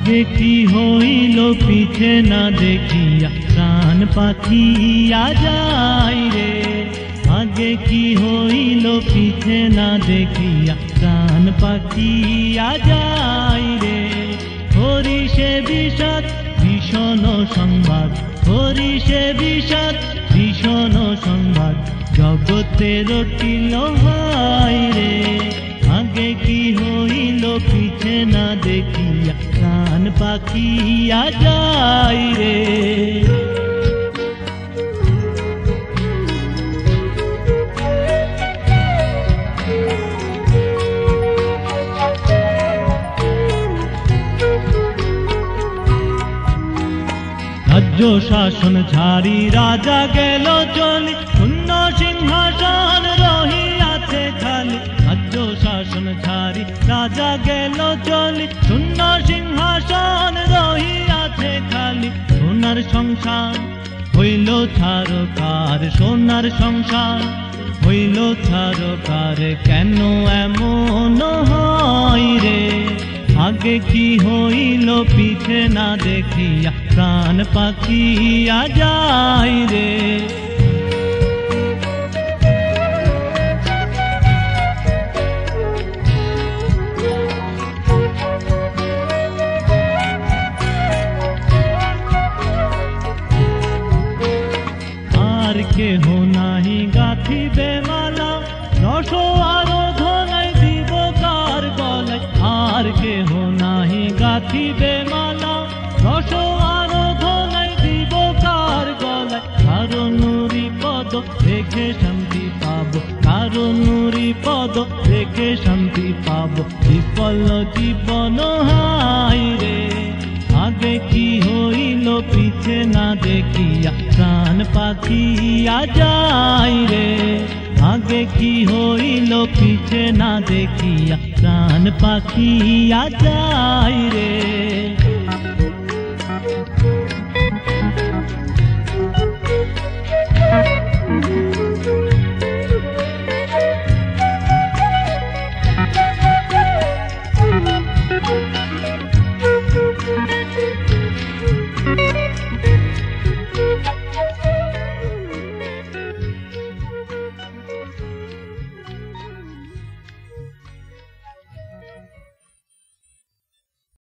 आगे की हইল पीछे ना देखिया प्राण पाखी आ जाए रे। आगे की हইল पीछे ना देखिया प्राण पाखी आ जाए रे। हरिषे বিষাদ भीषण संबाद हरिषे বিষাদ भीषण संबाद जगतेर टिल हाय रे। आगे की हইল पीछे ना देखिया प्राण पाखी आ जाए रे। राज्य शासन झाड़ी राजा गेल चली शून्य सिंहासन रहियाछे खाली। राज्य शासन झाड़ी राजा गेल चली शून्य सिंहासन रहियाछे खाली। सोनार संसार हইল ছারকার सोनार संसार हইল ছারকার केन एमन हय रे। आगे की हইল पीछे ना देखिया प्राण पाखी आ जाए रे। आर केह नाहि गाथिबे माला रस आराधनाय দিব কার গলায়। আর কেহ নাহি গাথিবে মালা রস আরাধনায় দিব কার গলায়। কারো নুরি পদ দেখে শান্তি পাব কারো নুরি পদ দেখে শান্তি পাব বিফল জীবন হায় রে। आगे की हইল पीछे ना देखिया प्राण पाखी आ जाए रे। आगे की हইল पीछे ना देखिया प्राण पाखी आ जाए रे।